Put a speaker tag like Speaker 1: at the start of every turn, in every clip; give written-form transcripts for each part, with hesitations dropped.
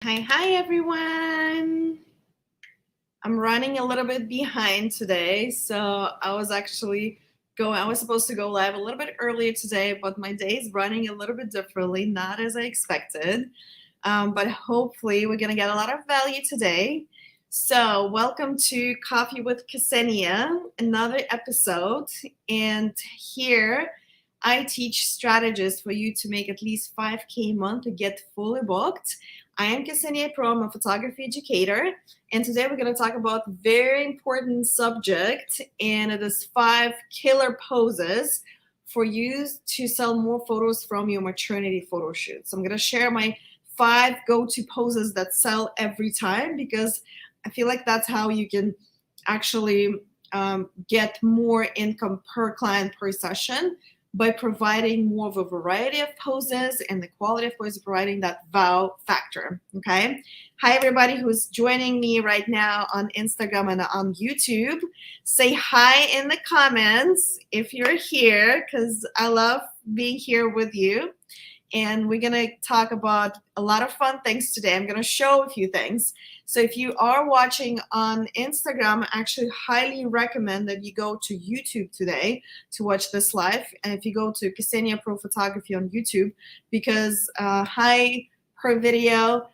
Speaker 1: Hi everyone. I'm running a little bit behind today, so I was supposed to go live a little bit earlier today, but my day is running a little bit differently, not as I expected. But hopefully, we're gonna get a lot of value today. So, welcome to Coffee with Ksenia, another episode. And here, I teach strategies for you to make at least 5K a month to get fully booked. I am Ksenia Pro, I'm a photography educator, and today we're going to talk about a very important subject, and it is 5 killer poses for you to sell more photos from your maternity photo shoots. So I'm going to share my 5 go-to poses that sell every time, because I feel like that's how you can actually get more income per client per session by providing more of a variety of poses and the quality of poses, providing that wow factor. Okay. Hi, everybody who's joining me right now on Instagram and on YouTube. Say hi in the comments if you're here, because I love being here with you. And we're going to talk about a lot of fun things today. I'm going to show a few things. So if you are watching on Instagram, I actually highly recommend that you go to YouTube today to watch this live. And if you go to Ksenia Pro Photography on YouTube, because her video,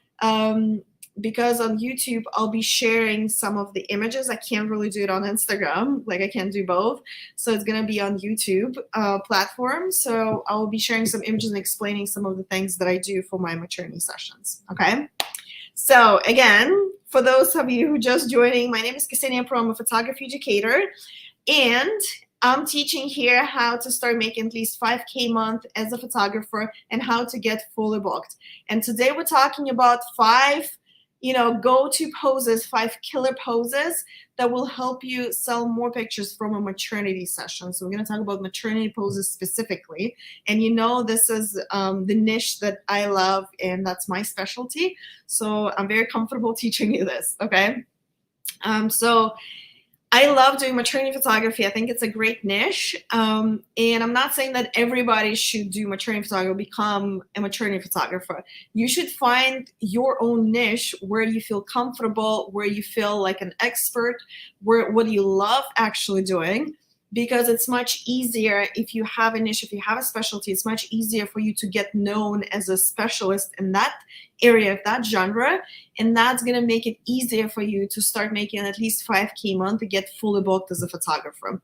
Speaker 1: because on YouTube, I'll be sharing some of the images. I can't really do it on Instagram, like I can't do both. So it's going to be on YouTube platform. So I'll be sharing some images and explaining some of the things that I do for my maternity sessions. Okay. So again, for those of you who just joining, my name is Ksenia Pro. I'm a photography educator, and I'm teaching here how to start making at least 5K a month as a photographer and how to get fully booked. And today we're talking about 5 go-to poses, 5 killer poses that will help you sell more pictures from a maternity session. So we're going to talk about maternity poses specifically. And this is the niche that I love, and that's my specialty. So I'm very comfortable teaching you this, okay? So I love doing maternity photography. I think it's a great niche. And I'm not saying that everybody should do maternity photography or become a maternity photographer. You should find your own niche where you feel comfortable, where you feel like an expert, what you love actually doing. Because it's much easier if you have a niche, if you have a specialty, it's much easier for you to get known as a specialist in that area, of that genre. And that's going to make it easier for you to start making at least 5K a month to get fully booked as a photographer.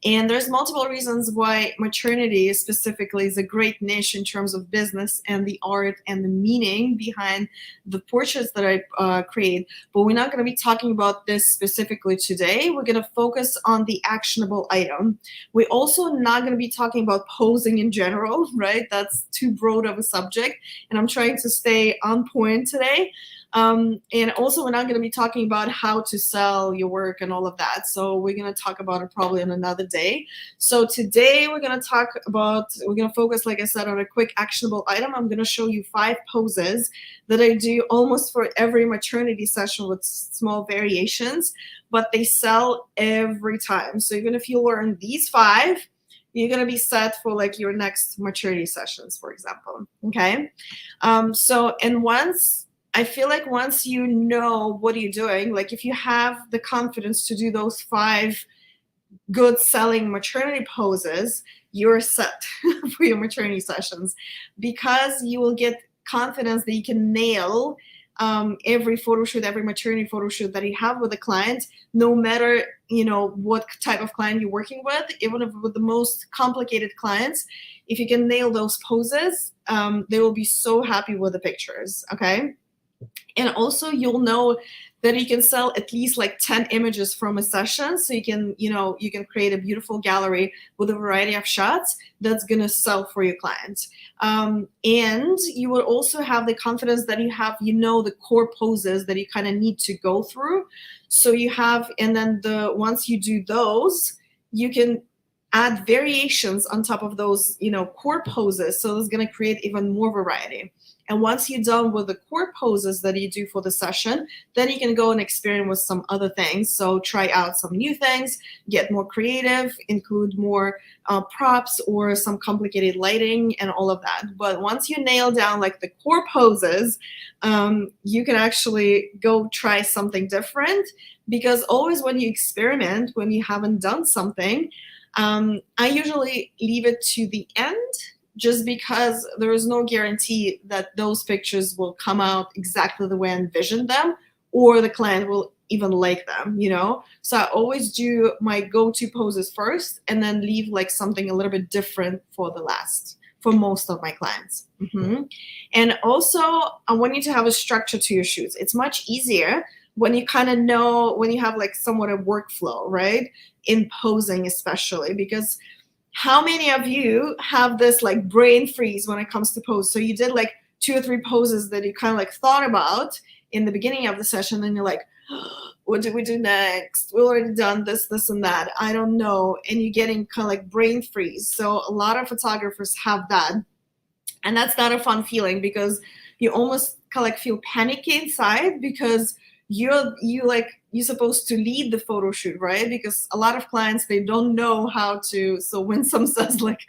Speaker 1: And there's multiple reasons why maternity specifically is a great niche in terms of business and the art and the meaning behind the portraits that I create. But we're not going to be talking about this specifically today. We're going to focus on the actionable item. We're also not going to be talking about posing in general, right? That's too broad of a subject. And I'm trying to stay on point today. And also, we're not going to be talking about how to sell your work and all of that. So we're going to talk about it probably on another day. So today we're going to focus, like I said, on a quick actionable item. I'm going to show you 5 poses that I do almost for every maternity session with small variations, but they sell every time. So even if you learn these 5, you're going to be set for like your next maternity sessions, for example. Okay. I feel like once you know what you're doing, like if you have the confidence to do those 5 good selling maternity poses, you're set for your maternity sessions, because you will get confidence that you can nail every photo shoot, every maternity photo shoot that you have with a client, no matter what type of client you're working with. Even if with the most complicated clients, if you can nail those poses, they will be so happy with the pictures. Okay. And also, you'll know that you can sell at least like 10 images from a session. So you can create a beautiful gallery with a variety of shots that's going to sell for your clients. And you will also have the confidence that you have, the core poses that you kind of need to go through. So once you do those, you can add variations on top of those, core poses. So it's going to create even more variety. And once you're done with the core poses that you do for the session, then you can go and experiment with some other things. So try out some new things, get more creative, include more props or some complicated lighting and all of that. But once you nail down like the core poses, you can actually go try something different, because always when you experiment, when you haven't done something, I usually leave it to the end, just because there is no guarantee that those pictures will come out exactly the way I envisioned them, or the client will even like them, you know? So I always do my go-to poses first and then leave like something a little bit different for the last, for most of my clients. And also, I want you to have a structure to your shoots. It's much easier when you kind of know, when you have like somewhat a workflow, right? In posing especially, because how many of you have this like brain freeze when it comes to pose? So you did like 2 or 3 poses that you kind of like thought about in the beginning of the session, and you're like, what do we do next? We already done this, this, and that. I don't know. And you're getting kind of like brain freeze. So a lot of photographers have that. And that's not a fun feeling, because you almost kind of like feel panicky inside, because you're supposed to lead the photo shoot, right? Because a lot of clients, they don't know how to. So when someone says like,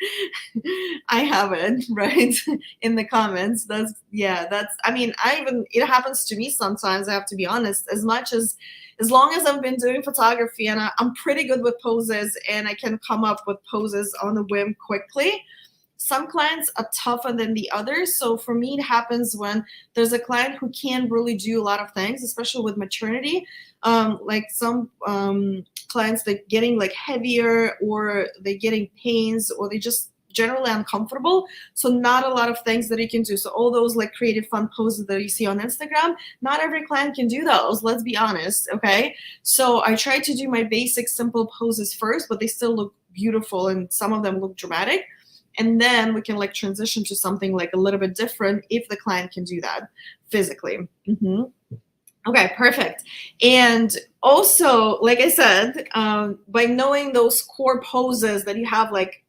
Speaker 1: I have it, right, in the comments, I mean, it happens to me sometimes, I have to be honest. As long as I've been doing photography and I'm pretty good with poses and I can come up with poses on a whim quickly, some clients are tougher than the others. So for me, it happens when there's a client who can't really do a lot of things, especially with maternity. Like some clients, they're getting like heavier, or they're getting pains, or they just generally uncomfortable. So not a lot of things that you can do. So all those like creative fun poses that you see on Instagram, not every client can do those. Let's be honest, okay? So I try to do my basic simple poses first, but they still look beautiful, and some of them look dramatic. And then we can like transition to something like a little bit different if the client can do that physically. Okay, perfect. And also, like I said, by knowing those core poses that you have like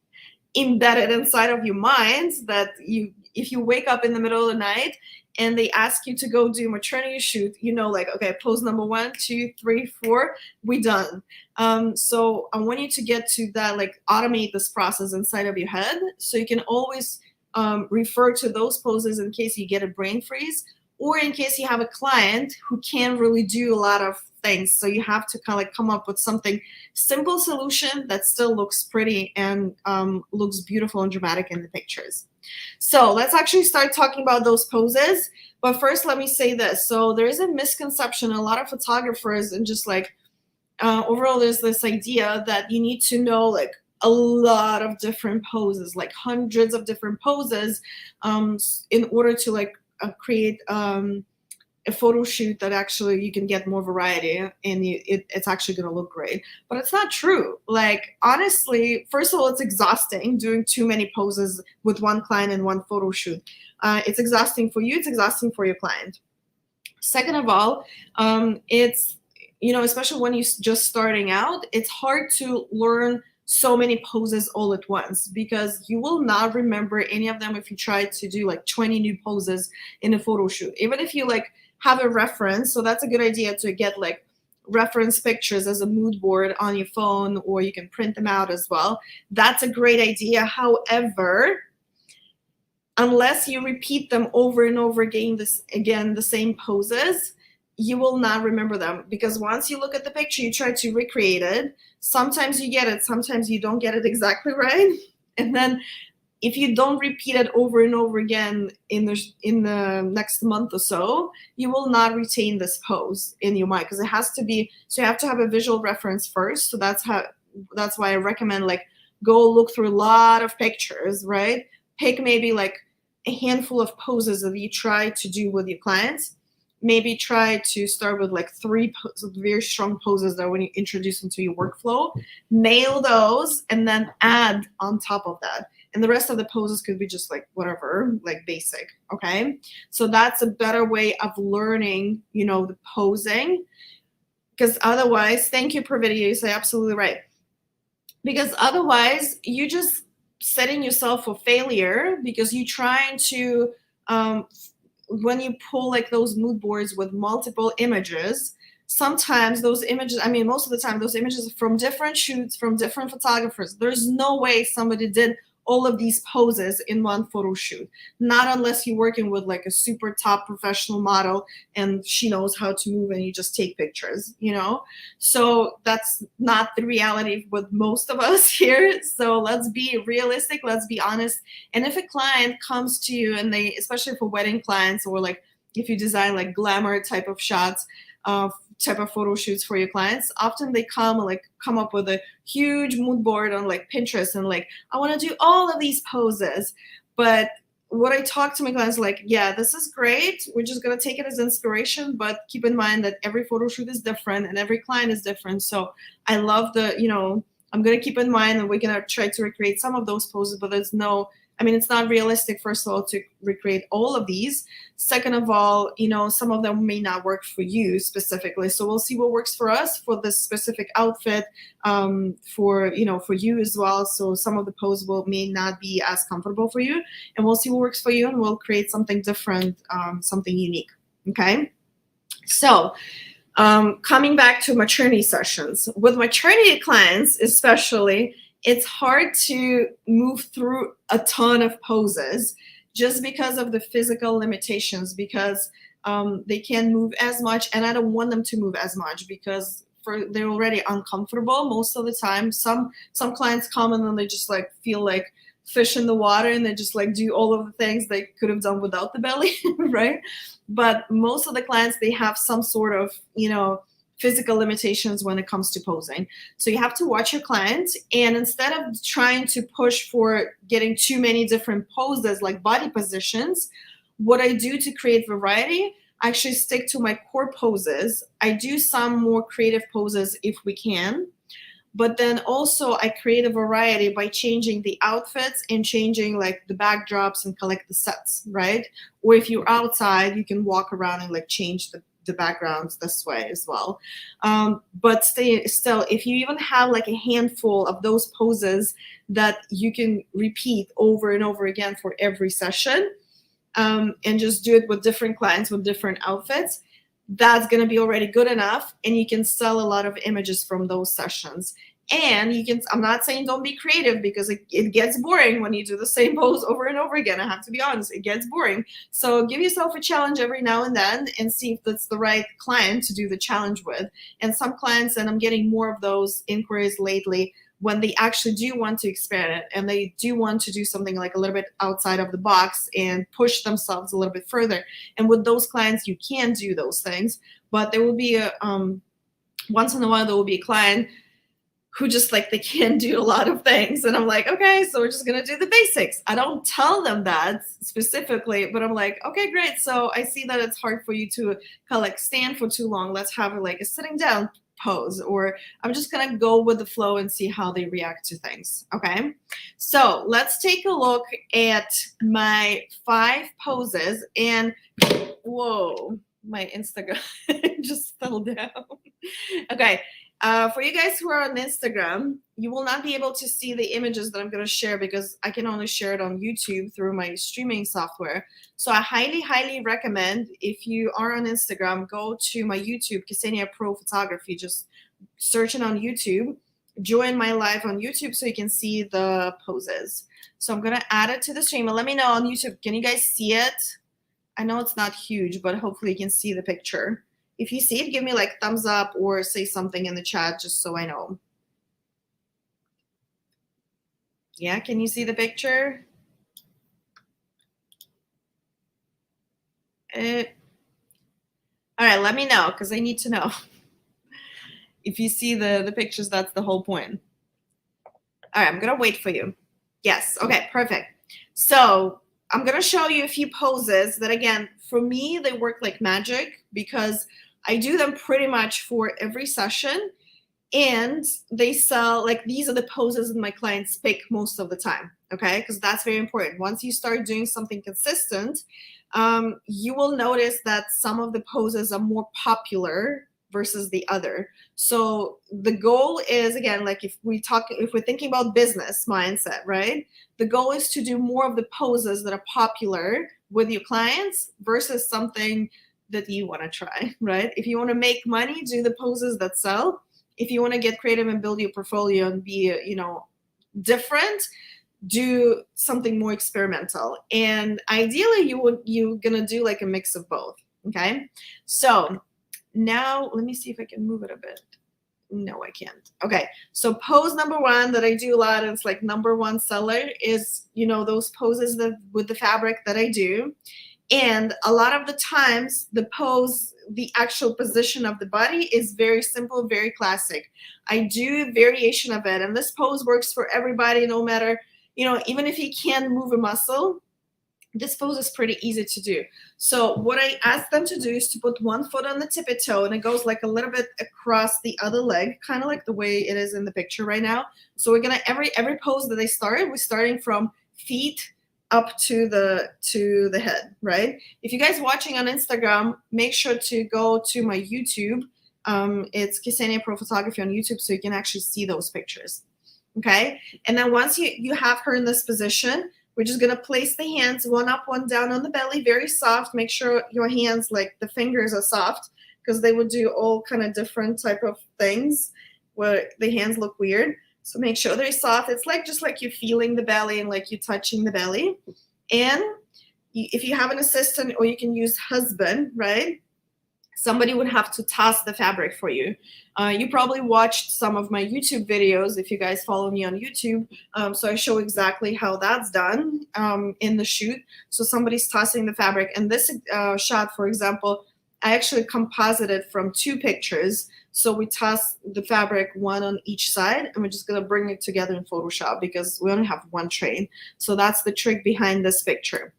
Speaker 1: embedded inside of your mind, that if you wake up in the middle of the night and they ask you to go do a maternity shoot, you know, like, okay, pose number 1, 2, 3, 4, we done. So I want you to get to that, like automate this process inside of your head, so you can always refer to those poses in case you get a brain freeze, or in case you have a client who can't really do a lot of things. So you have to kind of like come up with something simple solution that still looks pretty and looks beautiful and dramatic in the pictures. So let's actually start talking about those poses. But first, let me say this. So there is a misconception, a lot of photographers, and just like overall, there's this idea that you need to know like a lot of different poses, like hundreds of different poses, in order to like create a photo shoot that actually you can get more variety, and it's actually going to look great. But it's not true. Like, honestly, first of all, it's exhausting doing too many poses with one client in one photo shoot. It's exhausting for you, it's exhausting for your client. Second of all, it's, you know, especially when you're just starting out, it's hard to learn so many poses all at once, because you will not remember any of them if you try to do like 20 new poses in a photo shoot. Even if you like have a reference, so that's a good idea to get like reference pictures as a mood board on your phone, or you can print them out as well. That's a great idea. However, unless you repeat them over and over again, the same poses, you will not remember them, because once you look at the picture, you try to recreate it. Sometimes you get it, sometimes you don't get it exactly right. And then if you don't repeat it over and over again in the next month or so, you will not retain this pose in your mind, because it has to be, so you have to have a visual reference first. So that's why I recommend like go look through a lot of pictures, right? Pick maybe like a handful of poses that you try to do with your clients. Maybe try to start with like 3 very strong poses that when you introduce into your workflow, nail those, and then add on top of that. And the rest of the poses could be just like whatever, like basic, okay? So that's a better way of learning, you know, the posing, because otherwise, thank you per video, you say absolutely right. Because otherwise, you just setting yourself for failure, because you're trying to when you pull like those mood boards with multiple images, sometimes those images, I mean, most of the time, those images are from different shoots, from different photographers. There's no way somebody did all of these poses in one photo shoot. Not unless you're working with like a super top professional model and she knows how to move and you just take pictures, you know? So that's not the reality with most of us here. So let's be realistic, let's be honest. And if a client comes to you and they, especially for wedding clients, or like if you design like glamour type of shots, type of photo shoots for your clients, often they come up with a huge mood board on like Pinterest and like, I want to do all of these poses. But what I talk to my clients, like, yeah, this is great, we're just going to take it as inspiration, but keep in mind that every photo shoot is different and every client is different. So I love I'm going to keep in mind that we're going to try to recreate some of those poses, but it's not realistic, first of all, to recreate all of these. Second of all, some of them may not work for you specifically. So we'll see what works for us for this specific outfit, for you as well. So some of the poses may not be as comfortable for you, and we'll see what works for you, and we'll create something different, something unique. Okay. So coming back to maternity sessions, with maternity clients especially, it's hard to move through a ton of poses just because of the physical limitations, because they can't move as much, and I don't want them to move as much because they're already uncomfortable most of the time. Some clients come and then they just like feel like fish in the water and they just like do all of the things they could have done without the belly, right? But most of the clients, they have some sort of, physical limitations when it comes to posing. So you have to watch your client, and instead of trying to push for getting too many different poses like body positions, what I do to create variety, I actually stick to my core poses. I do some more creative poses if we can, but then also I create a variety by changing the outfits and changing like the backdrops and collect the sets, right? Or if you're outside, you can walk around and like change the backgrounds this way as well. But still, if you even have like a handful of those poses that you can repeat over and over again for every session, and just do it with different clients with different outfits, that's going to be already good enough, and you can sell a lot of images from those sessions. And I'm not saying don't be creative, because it gets boring when you do the same pose over and over again. I have to be honest, it gets boring. So give yourself a challenge every now and then and see if that's the right client to do the challenge with. And some clients, and I'm getting more of those inquiries lately, when they actually do want to expand it and they do want to do something like a little bit outside of the box and push themselves a little bit further. And with those clients, you can do those things, but there will be once in a while, there will be a client who just like, they can't do a lot of things. And I'm like, okay, so we're just going to do the basics. I don't tell them that specifically, but I'm like, okay, great. So I see that it's hard for you to kind of like stand for too long. Let's have like a sitting down pose, or I'm just going to go with the flow and see how they react to things. Okay. So let's take a look at my 5 poses, and whoa, my Instagram just fell down. Okay. For you guys who are on Instagram, you will not be able to see the images that I'm going to share because I can only share it on YouTube through my streaming software. So I highly, highly recommend, if you are on Instagram, go to my YouTube, Ksenia Pro Photography. Just search it on YouTube. Join my live on YouTube so you can see the poses. So I'm going to add it to the stream. And let me know on YouTube, can you guys see it? I know it's not huge, but hopefully you can see the picture. If you see it, give me like thumbs up or say something in the chat just so I know. Yeah, can you see the picture? All right, let me know because I need to know. If you see the pictures, that's the whole point. All right, I'm going to wait for you. Yes, okay, perfect. So I'm going to show you a few poses that, again, for me, they work like magic because I do them pretty much for every session, and they sell, like, these are the poses that my clients pick most of the time, okay? Because that's very important. Once you start doing something consistent, you will notice that some of the poses are more popular versus the other. So the goal is, again, like if we're thinking about business mindset, right? The goal is to do more of the poses that are popular with your clients versus something that you want to try, right? If you want to make money, do the poses that sell. If you want to get creative and build your portfolio and be, different, do something more experimental. And ideally, you're gonna do like a mix of both. Okay, so now let me see if I can move it a bit. No, I can't. Okay, so pose number one that I do a lot, and it's like number one seller, is those poses that with the fabric that I do. And a lot of the times the pose, the actual position of the body is very simple, very classic. I do a variation of it, and this pose works for everybody, no matter, even if you can't move a muscle, this pose is pretty easy to do. So what I ask them to do is to put one foot on the tippy toe, and it goes like a little bit across the other leg, kind of like the way it is in the picture right now. So we're gonna, every pose that I start, we're starting from feet up to the head, right? If you guys watching on Instagram, make sure to go to my YouTube. It's Ksenia Pro Photography on YouTube, so you can actually see those pictures. Okay, and then once you have her in this position, we're just gonna place the hands one up, one down on the belly, very soft. Make sure your hands, like the fingers, are soft, because they would do all kind of different type of things where the hands look weird. So make sure they're soft. It's like just like you're feeling the belly and like you're touching the belly. And if you have an assistant, or you can use husband, right? Somebody would have to toss the fabric for you. You probably watched some of my YouTube videos if you guys follow me on YouTube. So I show exactly how that's done in the shoot. So somebody's tossing the fabric. And this shot, for example, I actually composited from two pictures. So we toss the fabric one on each side, and we're just gonna bring it together in Photoshop because we only have one tray. So that's the trick behind this picture,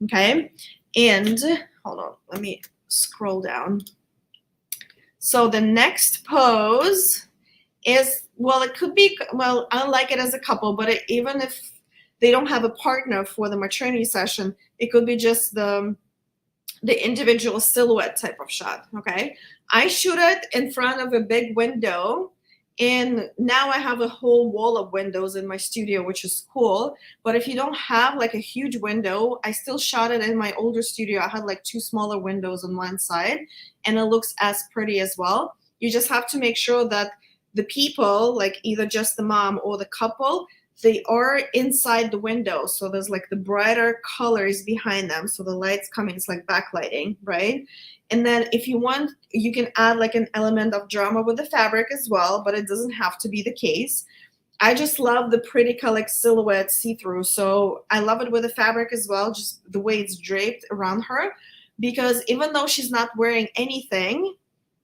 Speaker 1: okay? And hold on, let me scroll down. So the next pose is, well, it could be, well, I like it as a couple, but even if they don't have a partner for the maternity session, it could be just the individual silhouette type of shot, okay? I shoot it in front of a big window, and now I have a whole wall of windows in my studio, which is cool. But if you don't have like a huge window, I still shot it in my older studio. I had like two smaller windows on one side, and it looks as pretty as well. You just have to make sure that the people, like either just the mom or the couple, they are inside the window. So there's like the brighter colors behind them. So the light's coming, it's like backlighting, right? And then if you want, you can add like an element of drama with the fabric as well, but it doesn't have to be the case. I just love the pretty color silhouette see-through. So I love it with the fabric as well, just the way it's draped around her, because even though she's not wearing anything,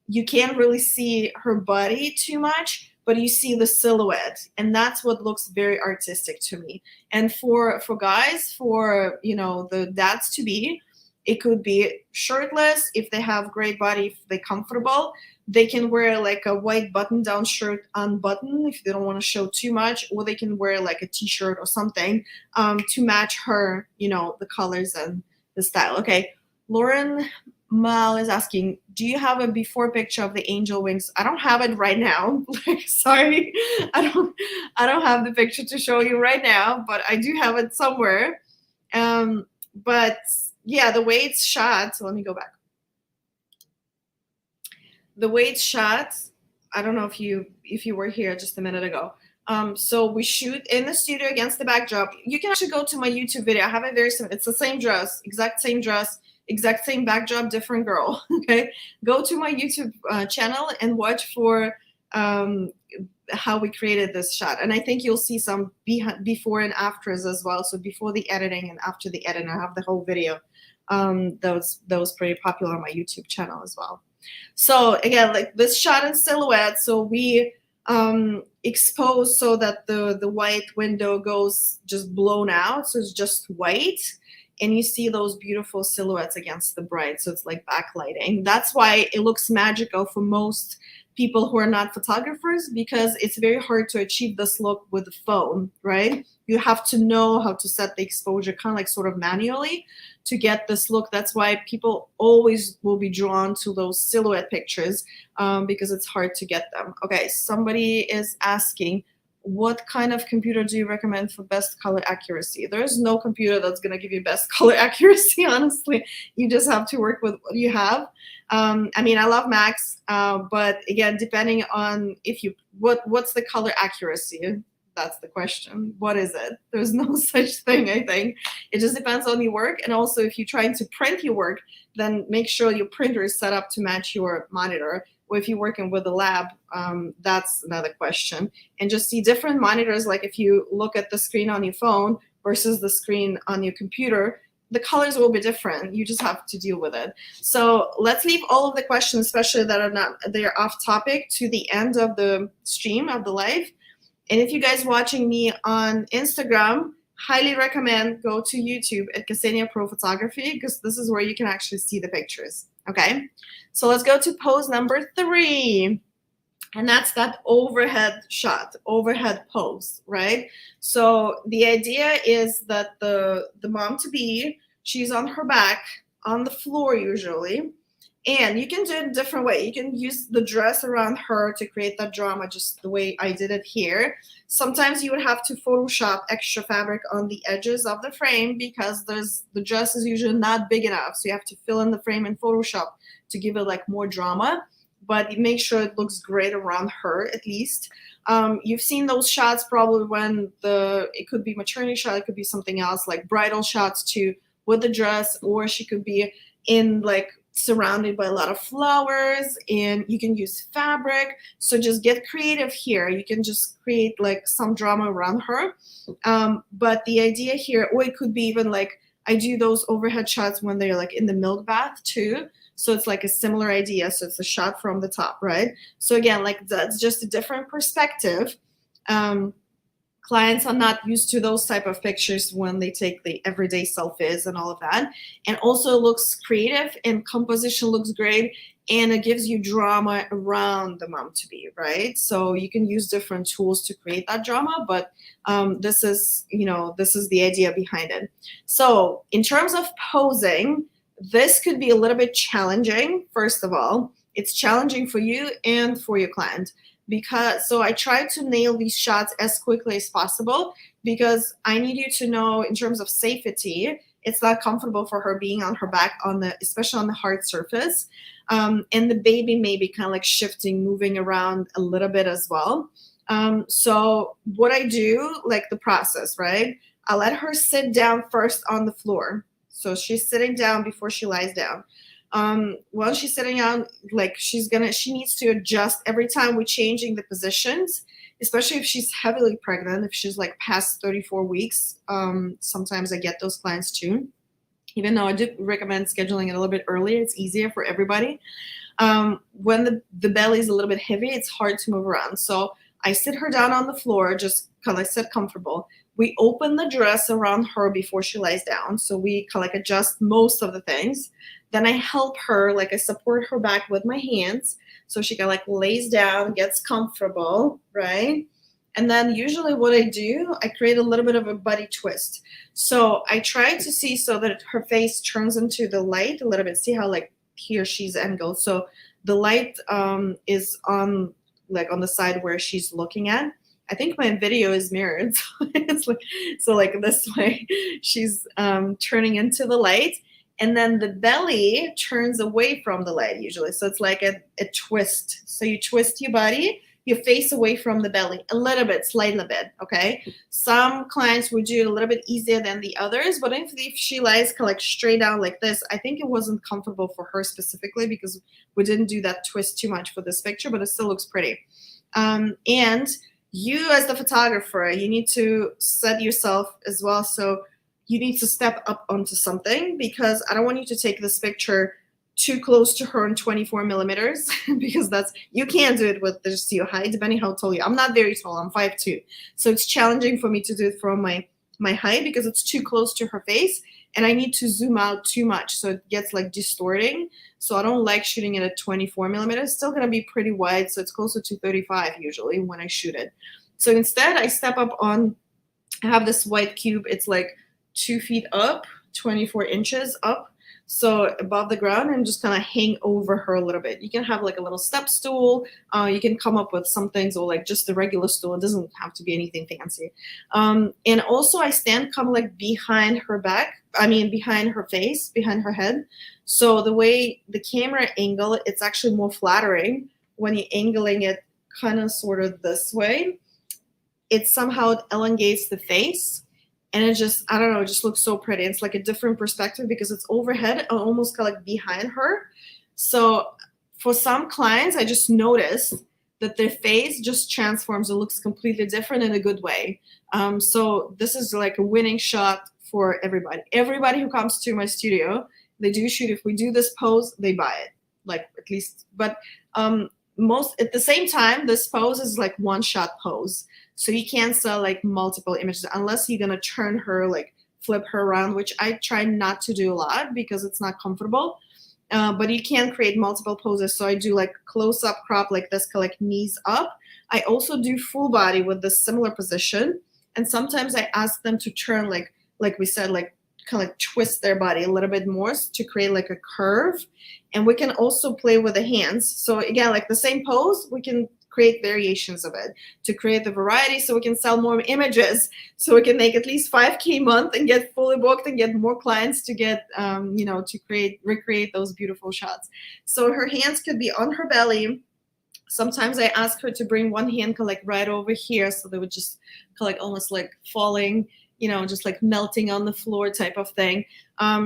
Speaker 1: you can't really see her body too much, but you see the silhouette, and that's what looks very artistic to me. And for guys, for the dads to be, it could be shirtless if they have great body, if they're comfortable. They can wear like a white button-down shirt unbuttoned if they don't want to show too much, or they can wear like a t-shirt or something to match her, the colors and the style. Okay, Lauren Mal is asking, do you have a before picture of the angel wings? I don't have it right now. Sorry, I don't have the picture to show you right now, but I do have it somewhere. But yeah, the way it's shot, so let me go back. The way it's shot, I don't know if you were here just a minute ago. So we shoot in the studio against the backdrop. You can actually go to my YouTube video. I have it very simple. It's the same dress, exact same backdrop, different girl. Okay, go to my YouTube channel and watch for how we created this shot. And I think you'll see some before and afters as well. So before the editing and after the edit, I have the whole video. That was pretty popular on my YouTube channel as well. So again, like this shot in silhouette, so we expose so that the white window goes just blown out, so it's just white, and you see those beautiful silhouettes against the bright, so it's like backlighting. That's why it looks magical for most people who are not photographers, because it's very hard to achieve this look with the phone, right? You have to know how to set the exposure kind of like sort of manually to get this look. That's why people always will be drawn to those silhouette pictures because it's hard to get them. Okay, somebody is asking, what kind of computer do you recommend for best color accuracy? There's no computer that's going to give you best color accuracy, honestly. You just have to work with what you have. I mean, I love Macs, but again, depending on what's the color accuracy? That's the question. What is it? There's no such thing, I think. It just depends on your work. And also, if you're trying to print your work, then make sure your printer is set up to match your monitor. Or if you're working with a lab, that's another question. And just see different monitors, like if you look at the screen on your phone versus the screen on your computer, the colors will be different. You just have to deal with it. So let's leave all of the questions, especially that are not, they're off topic, to the end of the stream, of the live. And if you guys watching me on Instagram, highly recommend go to YouTube at Ksenia Pro Photography, because this is where you can actually see the pictures. Okay, so let's go to pose number 3. And that's that overhead shot, overhead pose, right? So the idea is that the mom-to-be, she's on her back on the floor usually. And you can do it a different way. You can use the dress around her to create that drama, just the way I did it here. Sometimes you would have to Photoshop extra fabric on the edges of the frame, because the dress is usually not big enough. So you have to fill in the frame in Photoshop to give it like more drama. But make sure it looks great around her at least. You've seen those shots probably when it could be maternity shot, it could be something else, like bridal shots too, with the dress, or she could be in like surrounded by a lot of flowers, and you can use fabric. So just get creative here. You can just create like some drama around her. But the idea here, or it could be even like, I do those overhead shots when they're like in the milk bath too. So it's like a similar idea. So it's a shot from the top, right? So again, like that's just a different perspective. Clients are not used to those type of pictures when they take the everyday selfies and all of that. And also looks creative, and composition looks great, and it gives you drama around the mom-to-be, right? So you can use different tools to create that drama, but this is the idea behind it. So in terms of posing, this could be a little bit challenging. First of all, it's challenging for you and for your client, so I try to nail these shots as quickly as possible, because I need you to know, in terms of safety, it's not comfortable for her being on her back, especially on the hard surface. And the baby may be kind of like shifting, moving around a little bit as well. So what I do, like the process, right? I let her sit down first on the floor. So she's sitting down before she lies down. While she's sitting down, like she needs to adjust every time we're changing the positions, especially if she's heavily pregnant, if she's like past 34 weeks. Sometimes I get those clients too, even though I do recommend scheduling it a little bit earlier. It's easier for everybody. When the belly is a little bit heavy, it's hard to move around. So I sit her down on the floor, just kind of sit comfortable. We open the dress around her before she lies down. So we kind of like adjust most of the things. Then I help her, like I support her back with my hands. So she kind of like lays down, gets comfortable, right? And then usually what I do, I create a little bit of a body twist. So I try to see so that her face turns into the light a little bit. See how like here she's angled. So the light is on the side where she's looking at. I think my video is mirrored. So it's like this way, she's turning into the light. And then the belly turns away from the light usually. So it's like a twist. So you twist your body, your face away from the belly a little bit, slightly bit, okay? Some clients would do it a little bit easier than the others, but if she lies kind of like straight down like this, I think it wasn't comfortable for her specifically, because we didn't do that twist too much for this picture, but it still looks pretty. And you as the photographer, you need to set yourself as well. So you need to step up onto something, because I don't want you to take this picture too close to her in 24 millimeters, because you can't do it with just your height, depending how tall you are. I'm not very tall, I'm 5'2". So it's challenging for me to do it from my height, because it's too close to her face, and I need to zoom out too much. So it gets like distorting. So I don't like shooting it at 24 millimeters. It's still gonna be pretty wide. So it's closer to 35 usually when I shoot it. So instead I step up I have this white cube. It's like 2 feet up, 24 inches up. so above the ground, and just kind of hang over her a little bit. You can have like a little step stool. You can come up with some things, or like just a regular stool. It doesn't have to be anything fancy. And also I stand kind of like behind her back. I mean, behind her face, behind her head. So the way the camera angle, it's actually more flattering when you're angling it kind of sort of this way. It somehow elongates the face, and it just, I don't know, it just looks so pretty. It's like a different perspective because it's overhead, almost kind of like behind her. So for some clients, I just noticed that their face just transforms. It looks completely different in a good way. So this is like a winning shot for everybody. Everybody who comes to my studio, they do shoot. If we do this pose, they buy it, like at least. But most at the same time, this pose is like one shot pose. So you can't sell like multiple images unless you're gonna turn her, like flip her around, which I try not to do a lot because it's not comfortable. But you can create multiple poses. So I do like close up crop like this, like knees up. I also do full body with this similar position. And sometimes I ask them to turn like we said, like kind of like twist their body a little bit more to create like a curve. And we can also play with the hands. So again, like the same pose, we can create variations of it to create the variety, so we can sell more images, so we can make at least 5K a month and get fully booked and get more clients to get, to recreate those beautiful shots. So her hands could be on her belly. Sometimes I ask her to bring one hand like right over here, so they would just like almost like falling, just like melting on the floor type of thing.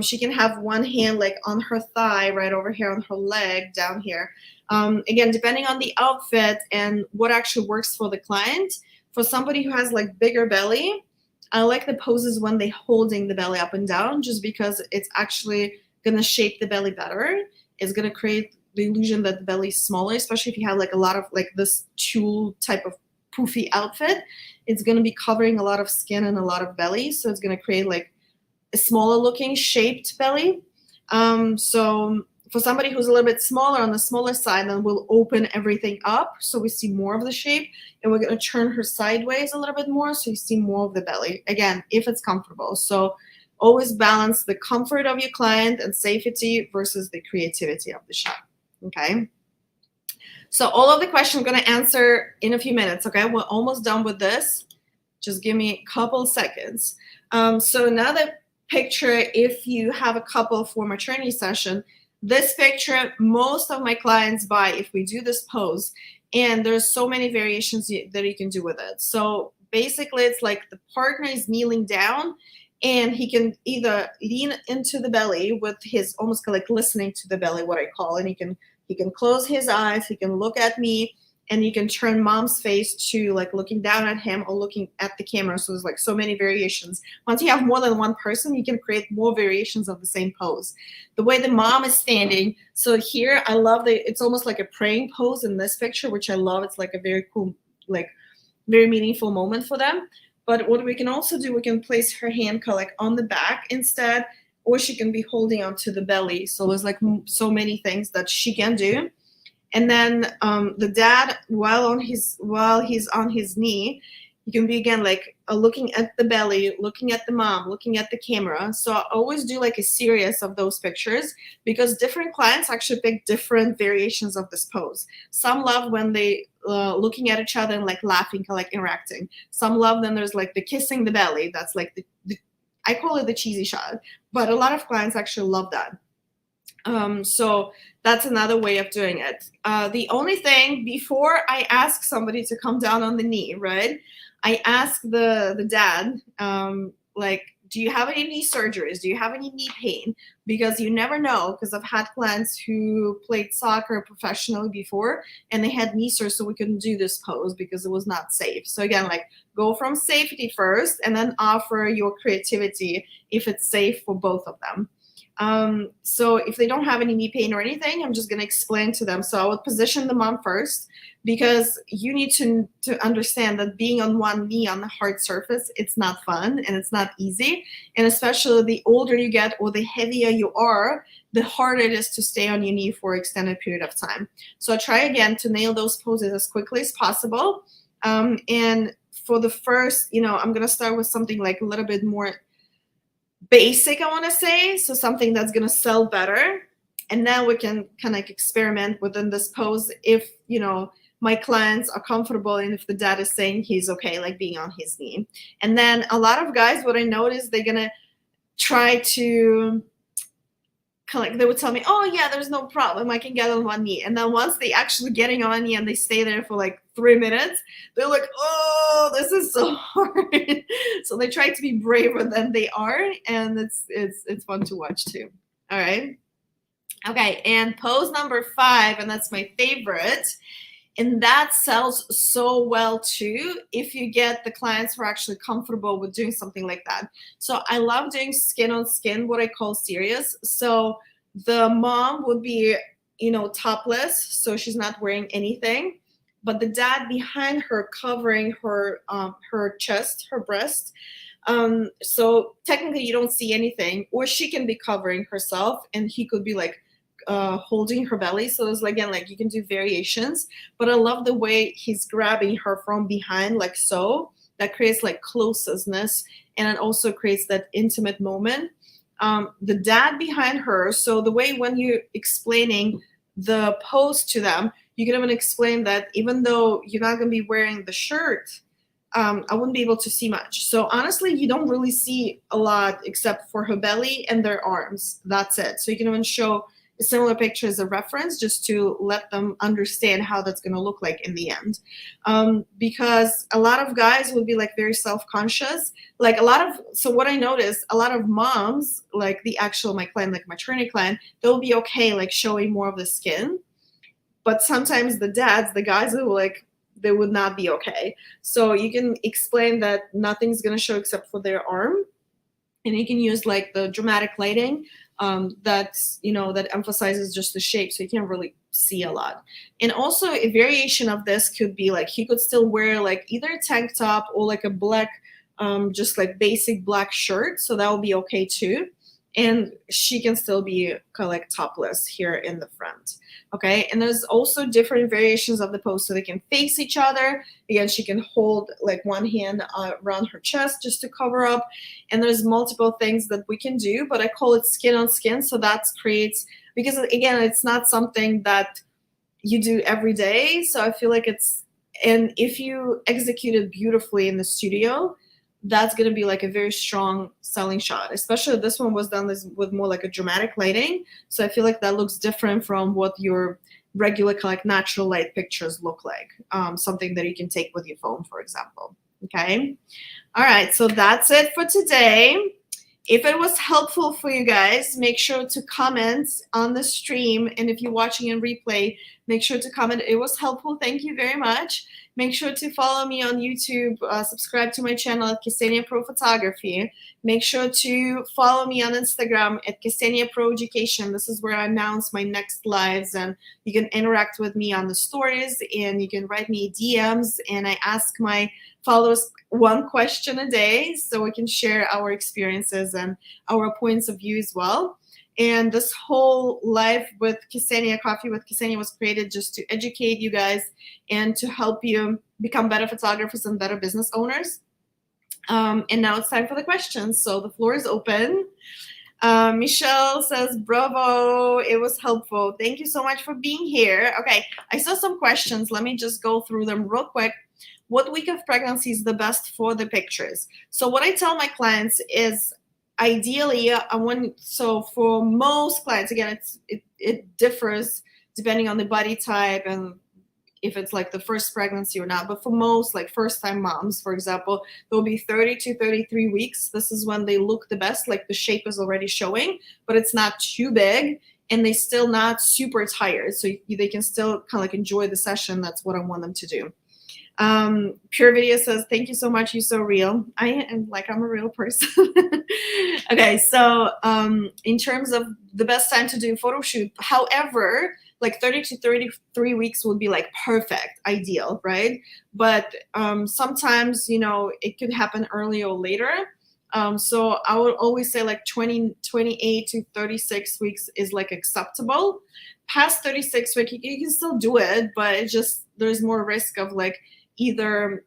Speaker 1: She can have one hand like on her thigh, right over here on her leg, down here. Again, depending on the outfit and what actually works for the client. For somebody who has like bigger belly, I like the poses when they're holding the belly up and down, just because it's actually going to shape the belly better. It's going to create the illusion that the belly is smaller, especially if you have like a lot of like this tulle type of poofy outfit. It's going to be covering a lot of skin and a lot of belly, so it's going to create like a smaller looking shaped belly. So for somebody who's a little bit smaller, on the smaller side, then we'll open everything up so we see more of the shape, and we're going to turn her sideways a little bit more so you see more of the belly, again, if it's comfortable. So always balance the comfort of your client and safety versus the creativity of the shot. Okay, so all of the questions I'm going to answer in a few minutes. Okay, we're almost done with this. Just give me a couple seconds. So now the picture, if you have a couple for maternity session, this picture, most of my clients buy if we do this pose, and there's so many variations that you can do with it. So basically it's like the partner is kneeling down, and he can either lean into the belly with his almost like listening to the belly, what I call, and he can close his eyes, he can look at me, and you can turn mom's face to like looking down at him or looking at the camera. So there's like so many variations. Once you have more than one person, you can create more variations of the same pose. The way the mom is standing, so here I love it's almost like a praying pose in this picture, which I love. It's like a very cool, like very meaningful moment for them. But what we can also do, we can place her hand like on the back instead, or she can be holding onto the belly. So there's like so many things that she can do. And then the dad, while he's on his knee, you can be again like looking at the belly, looking at the mom, looking at the camera. So I always do like a series of those pictures because different clients actually pick different variations of this pose. Some love when they looking at each other and like laughing, like interacting. Some love then there's like the kissing the belly. That's like the I call it the cheesy shot, but a lot of clients actually love that. So that's another way of doing it. The only thing, before I ask somebody to come down on the knee, right, I ask the dad, like, do you have any knee surgeries? Do you have any knee pain? Because you never know, because I've had clients who played soccer professionally before and they had knee surgery, so we couldn't do this pose because it was not safe. So again, like go from safety first and then offer your creativity if it's safe for both of them. So if they don't have any knee pain or anything, I'm just going to explain to them. So I would position the mom first, because you need to understand that being on one knee on the hard surface, it's not fun and it's not easy. And especially the older you get or the heavier you are, the harder it is to stay on your knee for an extended period of time. So I try again to nail those poses as quickly as possible. And for the first, I'm going to start with something like a little bit more basic, I want to say, so something that's going to sell better. And then we can kind of experiment within this pose if, my clients are comfortable and if the dad is saying he's okay, like being on his knee. And then a lot of guys, what I noticed, they're going to try to kind of like, they would tell me, oh yeah, there's no problem, I can get on one knee. And then once they actually getting on one knee and they stay there for like 3 minutes, they're like, oh, this is so hard. So they try to be braver than they are, and it's fun to watch too. All right. Okay, and pose number 5, and that's my favorite. And that sells so well too if you get the clients who are actually comfortable with doing something like that. So I love doing skin on skin, what I call serious. So the mom would be, topless, so she's not wearing anything, but the dad behind her covering her chest, her breast. So technically you don't see anything, or she can be covering herself and he could be like holding her belly. So there's again, like you can do variations, but I love the way he's grabbing her from behind, like so. That creates like closeness, and it also creates that intimate moment. The dad behind her, so the way when you're explaining the pose to them, you can even explain that even though you're not going to be wearing the shirt, I wouldn't be able to see much. So honestly, you don't really see a lot except for her belly and their arms. That's it. So you can even show a similar picture as a reference just to let them understand how that's going to look like in the end. Because a lot of guys will be like very self-conscious. Like so what I noticed, a lot of moms, like my client, like maternity client, they'll be okay like showing more of the skin. But sometimes the dads, the guys are like, they would not be okay. So you can explain that nothing's going to show except for their arm. And you can use like the dramatic lighting that emphasizes just the shape, so you can't really see a lot. And also a variation of this could be like he could still wear like either a tank top or like a black, just like basic black shirt. So that will be okay too. And she can still be kind of like topless here in the front. Okay, and there's also different variations of the pose, so they can face each other. Again, she can hold like one hand around her chest just to cover up. And there's multiple things that we can do, but I call it skin on skin. So that creates, because again, it's not something that you do every day. So I feel like and if you execute it beautifully in the studio, that's going to be like a very strong selling shot. Especially this one was done with more like a dramatic lighting. So I feel like that looks different from what your regular kind of like natural light pictures look like. Something that you can take with your phone, for example. Okay. All right. So that's it for today. If it was helpful for you guys, make sure to comment on the stream. And if you're watching in replay, make sure to comment. It was helpful. Thank you very much. Make sure to follow me on YouTube. Subscribe to my channel at Ksenia Pro Photography. Make sure to follow me on Instagram at Ksenia Pro Education. This is where I announce my next lives, and you can interact with me on the stories, and you can write me DMs, and I ask my followers one question a day so we can share our experiences and our points of view as well. And this whole life with Ksenia, Coffee with Ksenia, was created just to educate you guys and to help you become better photographers and better business owners. And now it's time for the questions. So the floor is open. Michelle says, bravo, it was helpful. Thank you so much for being here. Okay, I saw some questions. Let me just go through them real quick. What week of pregnancy is the best for the pictures? So what I tell my clients is, ideally, so for most clients, again, it differs depending on the body type and if it's like the first pregnancy or not. But for most like first-time moms, for example, there'll be 30 to 33 weeks. This is when they look the best, like the shape is already showing, but it's not too big and they still not super tired. So they can still kind of like enjoy the session. That's what I want them to do. Pure Video says, thank you so much. You're so real. I am like, I'm a real person. Okay. So, in terms of the best time to do a photo shoot, however, like 30 to 33 weeks would be like perfect, ideal, right? But, sometimes, it could happen earlier or later. So I would always say like 28 to 36 weeks is like acceptable. Past 36 weeks, you can still do it, but there's more risk of like either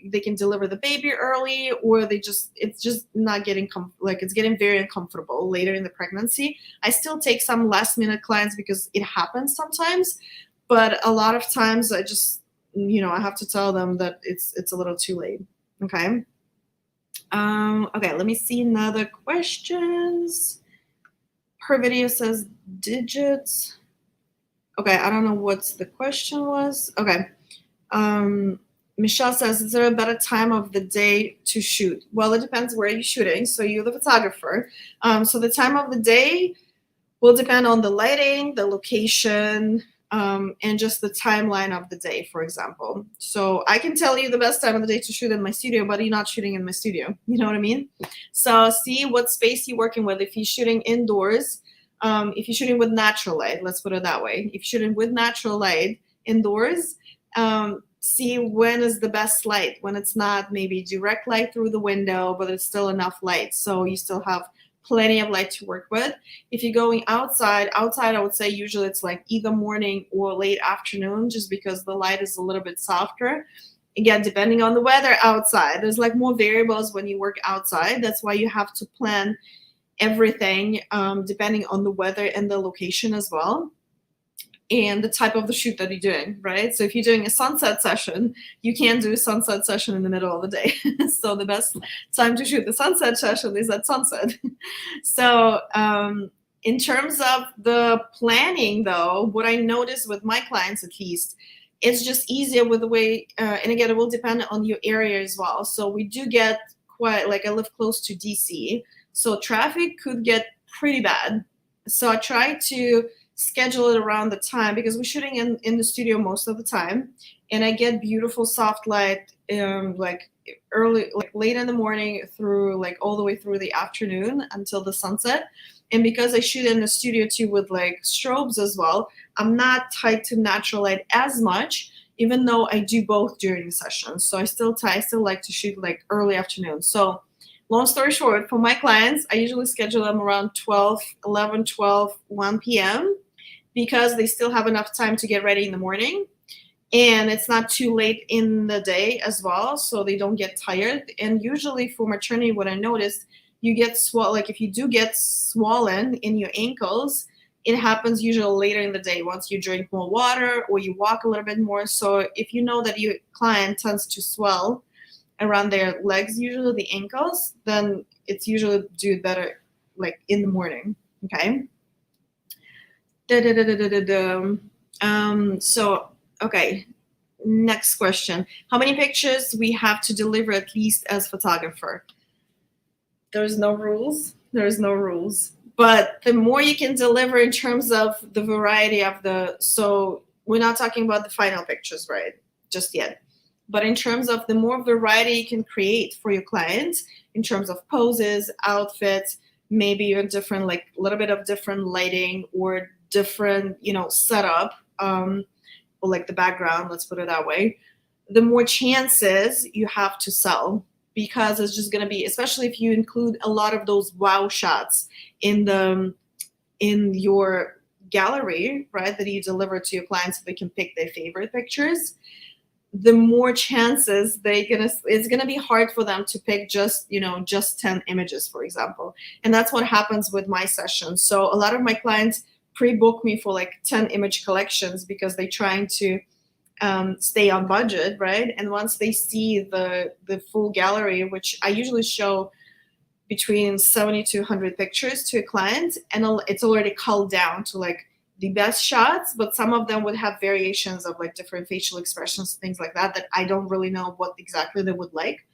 Speaker 1: they can deliver the baby early, or it's just not getting it's getting very uncomfortable later in the pregnancy. I still take some last minute clients because it happens sometimes, but a lot of times I just, I have to tell them that it's a little too late. Okay. Okay, let me see another questions. Her video says digits. Okay, I don't know what the question was. Okay. Michelle says, is there a better time of the day to shoot? Well, it depends where you're shooting. So you're the photographer. So the time of the day will depend on the lighting, the location, and just the timeline of the day, for example. So I can tell you the best time of the day to shoot in my studio, but you're not shooting in my studio. You know what I mean? So see what space you're working with. If you're shooting indoors, if you're shooting with natural light, let's put it that way. If you're shooting with natural light indoors, see when is the best light, when it's not maybe direct light through the window, but it's still enough light. So you still have plenty of light to work with. If you're going outside, I would say usually it's like either morning or late afternoon, just because the light is a little bit softer. Again, depending on the weather outside, there's like more variables when you work outside. That's why you have to plan everything depending on the weather and the location as well, and the type of the shoot that you're doing, right? So if you're doing a sunset session, you can't do a sunset session in the middle of the day. So the best time to shoot the sunset session is at sunset. So in terms of the planning though, what I notice with my clients at least, it's just easier with the way, and again, it will depend on your area as well. So we do get quite, like I live close to DC, so traffic could get pretty bad. So I try to schedule it around the time, because we're shooting in the studio most of the time, and I get beautiful soft light like early, like late in the morning through like all the way through the afternoon until the sunset. And because I shoot in the studio too with like strobes as well, I'm not tied to natural light as much, even though I do both during the session. So I still like to shoot like early afternoon. So long story short, for my clients, I usually schedule them around 11, 12, 1 p.m. because they still have enough time to get ready in the morning, and it's not too late in the day as well, so they don't get tired. And usually for maternity, what I noticed, you get like if you do get swollen in your ankles, it happens usually later in the day once you drink more water or you walk a little bit more. So if you know that your client tends to swell around their legs, usually the ankles, then it's usually do better like in the morning. Okay. So, okay, next question. How many pictures we have to deliver at least as photographer? There's no rules. There's no rules. But the more you can deliver in terms of the variety of so we're not talking about the final pictures, right? Just yet. But in terms of the more variety you can create for your clients, in terms of poses, outfits, maybe even different, like a little bit of different lighting or different, setup, or like the background, let's put it that way, the more chances you have to sell, because it's just going to be, especially if you include a lot of those wow shots in your gallery, right, that you deliver to your clients so they can pick their favorite pictures, the more chances it's gonna be hard for them to pick just 10 images, for example. And that's what happens with my sessions. So a lot of my clients pre-book me for like 10 image collections because they're trying to stay on budget, right? And once they see the full gallery, which I usually show between 70 to 100 pictures to a client, and it's already culled down to like the best shots, but some of them would have variations of like different facial expressions, things like that I don't really know what exactly they would like.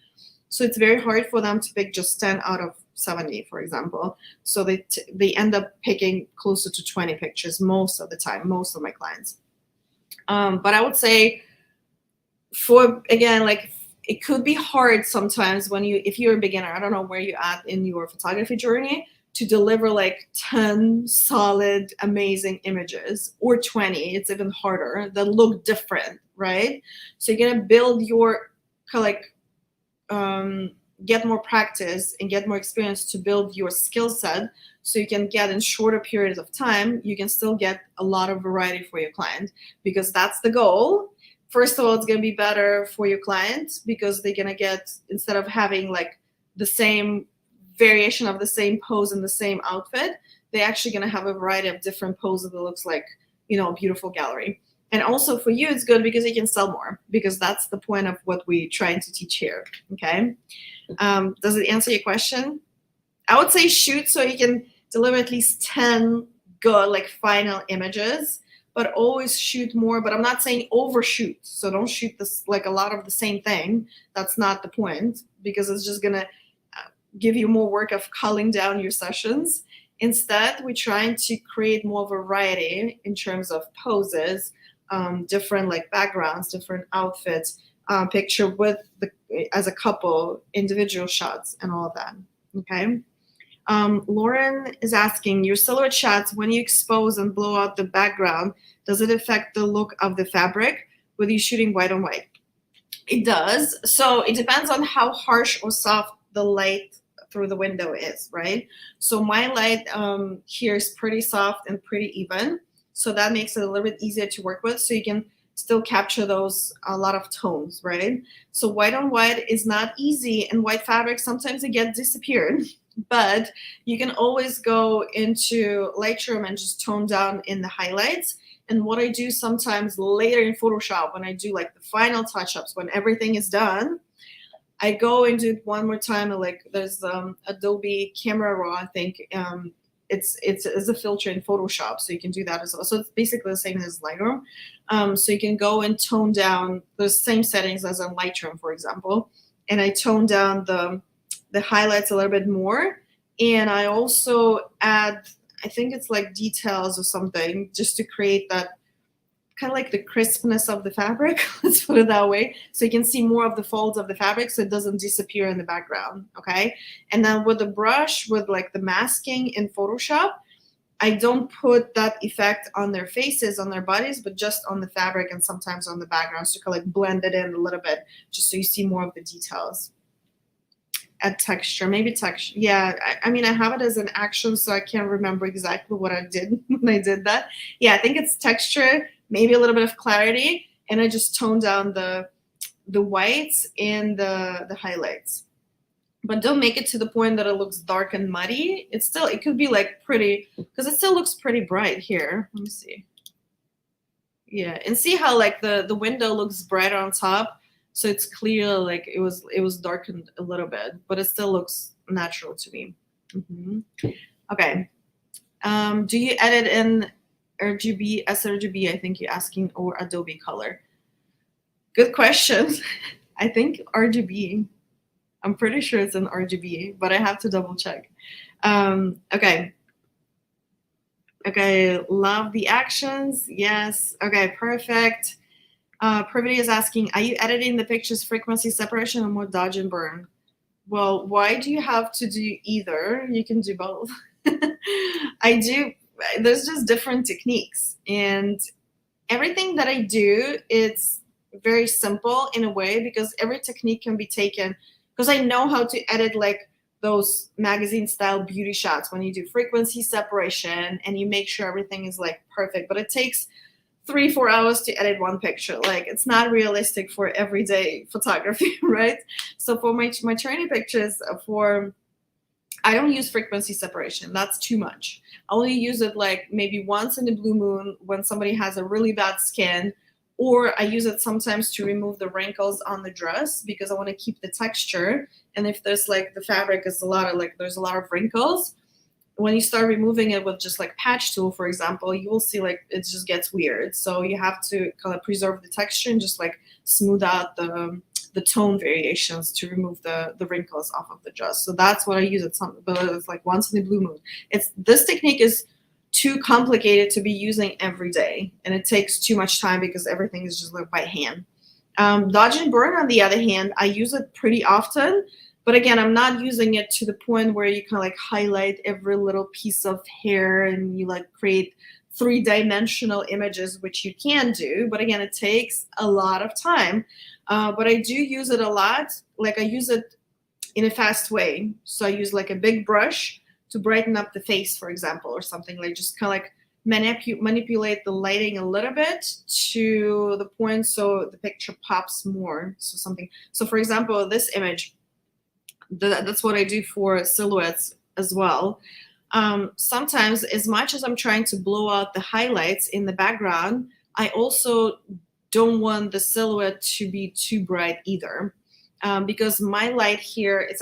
Speaker 1: So it's very hard for them to pick just 10 out of 70, for example. So they end up picking closer to 20 pictures most of the time, most of my clients. But I would say like it could be hard sometimes if you're a beginner, I don't know where you're at in your photography journey, to deliver like 10 solid, amazing images, or 20, it's even harder, that look different, right? So you're gonna build your, get more practice and get more experience to build your skill set, so you can get in shorter periods of time, you can still get a lot of variety for your client, because that's the goal. first of all, it's going to be better for your clients because they're going to get, instead of having like the same variation of the same pose in the same outfit, they're actually going to have a variety of different poses that looks like, a beautiful gallery. And also for you, it's good because you can sell more, because that's the point of what we're trying to teach here. Okay. Does it answer your question? I would say shoot so you can deliver at least 10 good, like final images, but always shoot more. But I'm not saying overshoot. So don't shoot this like a lot of the same thing. That's not the point, because it's just going to give you more work of culling down your sessions. Instead, we're trying to create more variety in terms of poses, different like backgrounds, different outfits, picture with as a couple, individual shots, and all of that. Okay. Lauren is asking, your silhouette shots, when you expose and blow out the background, does it affect the look of the fabric with you shooting white on white? It does. So it depends on how harsh or soft the light through the window is, right? So my light here is pretty soft and pretty even. So that makes it a little bit easier to work with. So you can still capture those, a lot of tones, right? So white on white is not easy, and white fabric, sometimes it gets disappeared. But you can always go into Lightroom and just tone down in the highlights. And what I do sometimes later in Photoshop, when I do like the final touch-ups, when everything is done, I go and do it one more time. Like there's Adobe Camera Raw, I think. It's a filter in Photoshop, so you can do that as well. So it's basically the same as Lightroom. So you can go and tone down the same settings as on Lightroom, for example. And I tone down the highlights a little bit more. And I also add, I think it's like details or something, just to create that kind of like the crispness of the fabric, let's put it that way. So you can see more of the folds of the fabric so it doesn't disappear in the background, okay? And then with the brush, with like the masking in Photoshop, I don't put that effect on their faces, on their bodies, but just on the fabric and sometimes on the background, so kind of like blend it in a little bit, just so you see more of the details. Add texture, maybe texture. Yeah, I mean, I have it as an action, so I can't remember exactly what I did when I did that. Yeah, I think it's texture, maybe a little bit of clarity, and I just tone down the whites and the highlights. But don't make it to the point that it looks dark and muddy. It could be like pretty, because it still looks pretty bright here. Let me see. Yeah, and see how like the window looks bright on top. So it's clear like it was darkened a little bit, but it still looks natural to me. Okay. Do you edit in RGB, sRGB, I think you're asking, or Adobe Color? Good question. I think RGB. I'm pretty sure it's an RGB, but I have to double check. Okay. Okay, love the actions. Yes. Okay, perfect. Privity is asking, are you editing the pictures frequency separation or more dodge and burn? Well, why do you have to do either? You can do both. I do. There's just different techniques, and everything that I do, it's very simple in a way, because every technique can be taken, because I know how to edit like those magazine style beauty shots when you do frequency separation and you make sure everything is like perfect, but it takes 3-4 hours to edit one picture. Like, it's not realistic for everyday photography, right? So for my training pictures, I don't use frequency separation. That's too much. I only use it like maybe once in the blue moon when somebody has a really bad skin, or I use it sometimes to remove the wrinkles on the dress because I want to keep the texture. And if there's like the fabric is there's a lot of wrinkles, when you start removing it with just like patch tool, for example, you will see like it just gets weird. So you have to kind of preserve the texture and just like smooth out the tone variations to remove the wrinkles off of the dress. So that's what I use at but it's like once in the blue moon. This technique is too complicated to be using every day, and it takes too much time because everything is just like by hand. Dodge and burn, on the other hand, I use it pretty often. But again, I'm not using it to the point where you kind of like highlight every little piece of hair and you like create 3-dimensional images, which you can do. But again, it takes a lot of time. But I do use it a lot. Like, I use it in a fast way. So I use like a big brush to brighten up the face, for example, or something, like just kind of like manipulate the lighting a little bit to the point so the picture pops more. So for example, this image, that's what I do for silhouettes as well. Sometimes, as much as I'm trying to blow out the highlights in the background, I also don't want the silhouette to be too bright either, because my light here, it's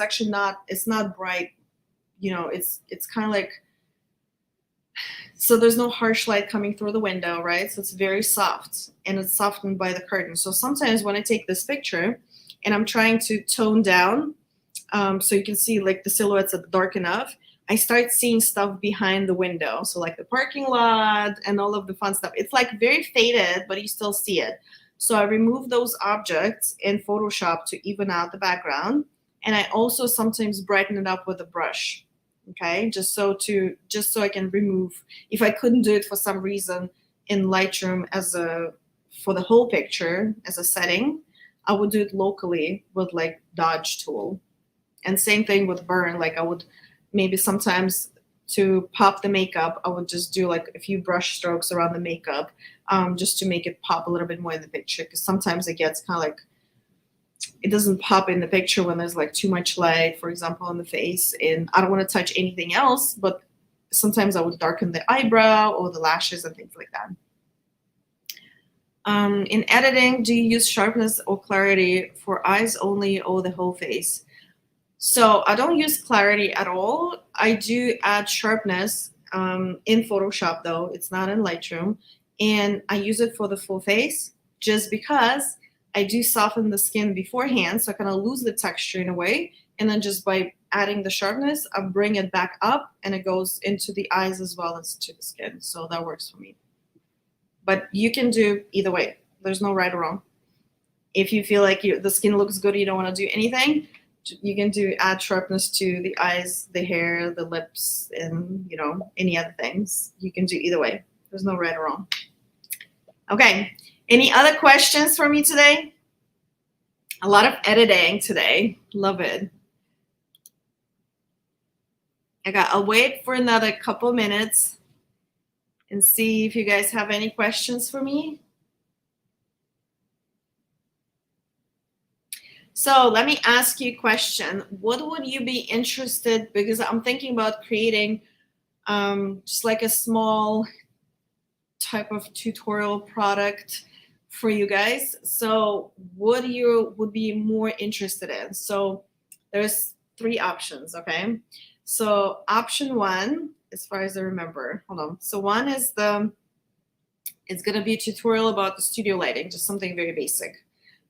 Speaker 1: not bright, it's kind of like, so there's no harsh light coming through the window, right? So it's very soft, and it's softened by the curtain. So sometimes when I take this picture and I'm trying to tone down, so you can see like the silhouettes are dark enough, I start seeing stuff behind the window. So like the parking lot and all of the fun stuff. It's like very faded, but you still see it. So I remove those objects in Photoshop to even out the background. And I also sometimes brighten it up with a brush. Okay, just so I can remove, if I couldn't do it for some reason in Lightroom for the whole picture as a setting, I would do it locally with like Dodge tool. And same thing with burn. Like I would maybe sometimes to pop the makeup, I would just do like a few brush strokes around the makeup, just to make it pop a little bit more in the picture. Because sometimes it gets kind of like, it doesn't pop in the picture when there's like too much light, for example, on the face. And I don't want to touch anything else, but sometimes I would darken the eyebrow or the lashes and things like that. In editing, do you use sharpness or clarity for eyes only or the whole face? So I don't use clarity at all. I do add sharpness in Photoshop, though. It's not in Lightroom. And I use it for the full face just because I do soften the skin beforehand, so I kind of lose the texture in a way. And then just by adding the sharpness, I bring it back up, and it goes into the eyes as well as to the skin. So that works for me. But you can do either way. There's no right or wrong. If you feel like the skin looks good, you don't want to do anything, you can add sharpness to the eyes, the hair, the lips, and any other things. You can do either way. There's no right or wrong. Okay. Any other questions for me today? A lot of editing today. Love it. Okay, I'll wait for another couple minutes and see if you guys have any questions for me. So let me ask you a question. What would you be interested, because I'm thinking about creating just like a small type of tutorial product for you guys. So what you would be more interested in? So there's 3 options, okay? So option 1, as far as I remember, hold on. So one is it's gonna be a tutorial about the studio lighting, just something very basic.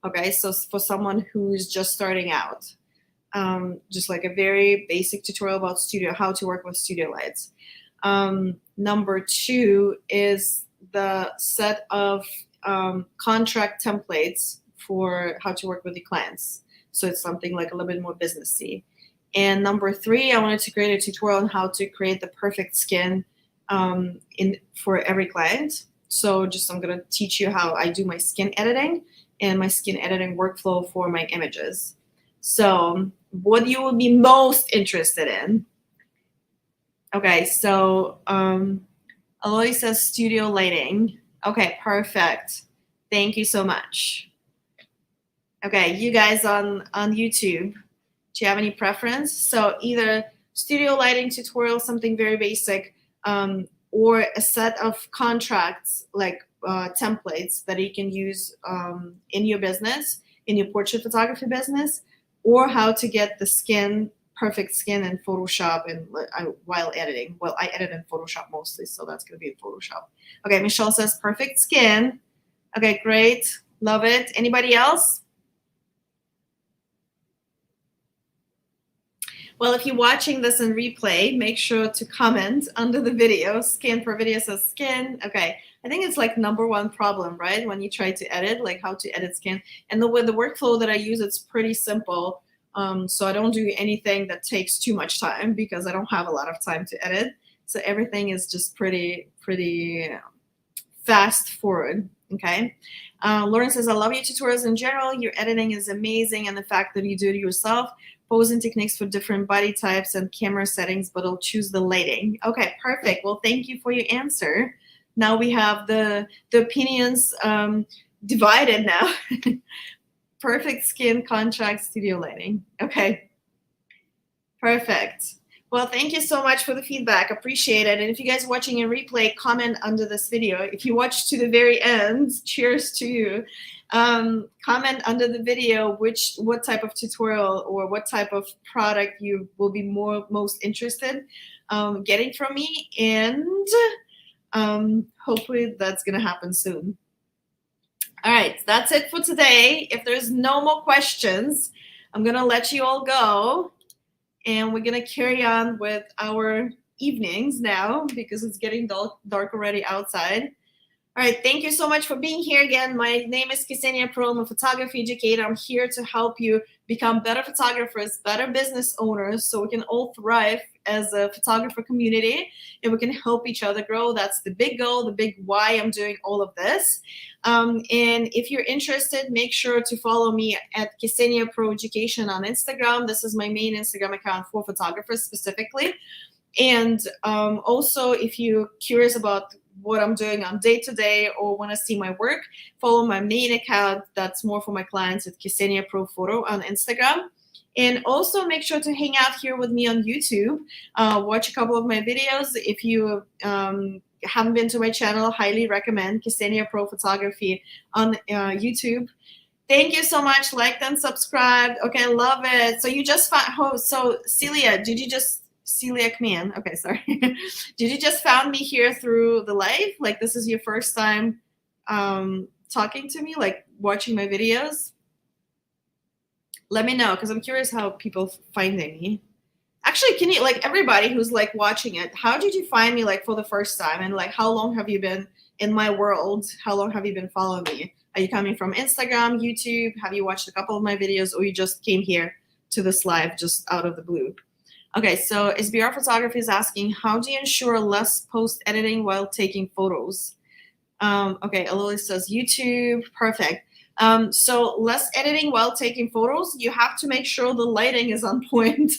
Speaker 1: Okay, so for someone who's just starting out, just like a very basic tutorial about how to work with studio lights. Number 2 is the set of contract templates for how to work with the clients. So it's something like a little bit more businessy. And number 3, I wanted to create a tutorial on how to create the perfect skin for every client. So I'm gonna teach you how I do my skin editing and my skin editing workflow for my images. So what you will be most interested in? Okay, so Aloy says studio lighting. Okay, perfect. Thank you so much. Okay, you guys on YouTube, do you have any preference? So either studio lighting tutorial, something very basic, or a set of contracts like templates that you can use in your business, in your portrait photography business, or how to get the perfect skin in Photoshop and while editing. Well, I edit in Photoshop mostly, so that's going to be in Photoshop. Okay, Michelle says perfect skin. Okay, great. Love it. Anybody else? Well, if you're watching this in replay, make sure to comment under the video. Skin per video says skin. Okay, I think it's like #1 problem, right? When you try to edit, like how to edit skin. And the workflow that I use, it's pretty simple. So I don't do anything that takes too much time because I don't have a lot of time to edit. So everything is just pretty fast forward. Okay. Lauren says, I love your tutorials in general. Your editing is amazing. And the fact that you do it yourself, posing techniques for different body types and camera settings, but I'll choose the lighting. Okay, perfect. Well, thank you for your answer. now we have the opinions divided now. Perfect skin, contract, studio lighting. Okay, perfect. Well, thank you so much for the feedback. Appreciate it. And if you guys are watching in replay, comment under this video. If you watch to the very end, cheers to you. Comment under the video what type of tutorial or what type of product you will be most interested getting from me, and hopefully that's gonna happen soon. All right, that's it for today. If there's no more questions, I'm gonna let you all go, and we're gonna carry on with our evenings now because it's getting dark already outside. All right, thank you so much for being here again. My name is Ksenia Pro. I'm a photography educator. I'm here to help you become better photographers, better business owners, so we can all thrive as a photographer community and we can help each other grow. That's the big goal, the big why I'm doing all of this. And if you're interested, make sure to follow me at Ksenia Pro Education on Instagram. This is my main Instagram account for photographers specifically. And also, if you're curious about what I'm doing on day-to-day or want to see my work, follow my main account that's more for my clients at Ksenia Pro Photo on Instagram. And also make sure to hang out here with me on YouTube. Watch a couple of my videos. If you haven't been to my channel, highly recommend Ksenia Pro Photography on YouTube. Thank you so much. Liked and subscribed. Okay, love it. So you just found, so Celia, Celia Kman. Okay, sorry. Did you just found me here through the live? Like this is your first time talking to me, like watching my videos? Let me know, because I'm curious how people finding me. Actually, can you, like everybody who's like watching it, how did you find me like for the first time? And like how long have you been in my world? How long have you been following me? Are you coming from Instagram, YouTube? Have you watched a couple of my videos, or you just came here to this live just out of the blue? Okay, so SBR Photography is asking, how do you ensure less post-editing while taking photos? Okay, Aloli says YouTube, perfect. So less editing while taking photos, you have to make sure the lighting is on point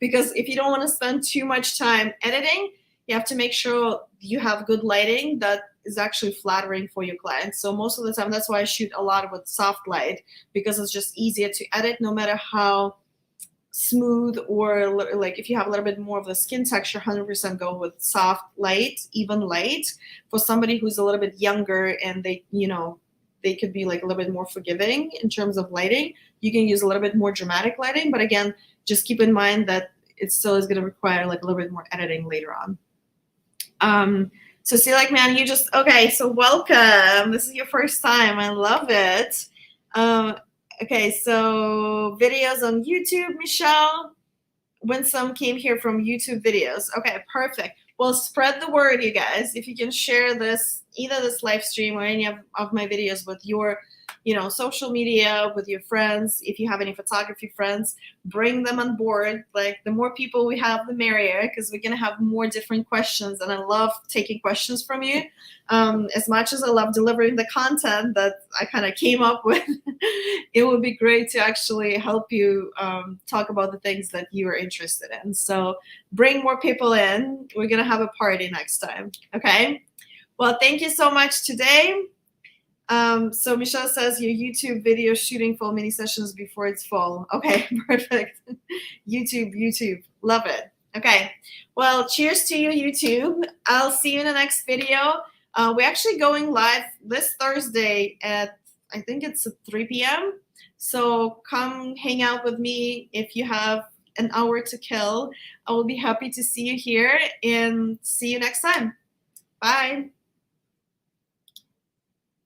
Speaker 1: because if you don't want to spend too much time editing, you have to make sure you have good lighting that is actually flattering for your clients. So most of the time, that's why I shoot a lot with soft light, because it's just easier to edit no matter how smooth, or like if you have a little bit more of the skin texture, 100% go with soft light, even light. For somebody who's a little bit younger and they, you know, they could be like a little bit more forgiving in terms of lighting, you can use a little bit more dramatic lighting. But again, just keep in mind that it still is going to require like a little bit more editing later on. So see, like, man, you just, okay, so welcome. This is your first time. I love it. Okay, so videos on YouTube, Michelle. Winsome came here from YouTube videos. Okay, perfect. Well, spread the word, you guys. If you can share this, either this live stream or any of my videos with your, you know, social media, with your friends. If you have any photography friends, bring them on board. Like the more people we have, the merrier, because we're gonna have more different questions. And I love taking questions from you. As much as I love delivering the content that I kind of came up with, it would be great to actually help you talk about the things that you are interested in. So bring more people in. We're gonna have a party next time. Okay. Well, thank you so much today. So Michelle says your YouTube video shooting full mini sessions before it's full. Okay, perfect. YouTube, love it. Okay, well, cheers to you, YouTube. I'll see you in the next video. We're actually going live this Thursday at, I think it's at 3 p.m. So come hang out with me if you have an hour to kill. I will be happy to see you here and see you next time. Bye.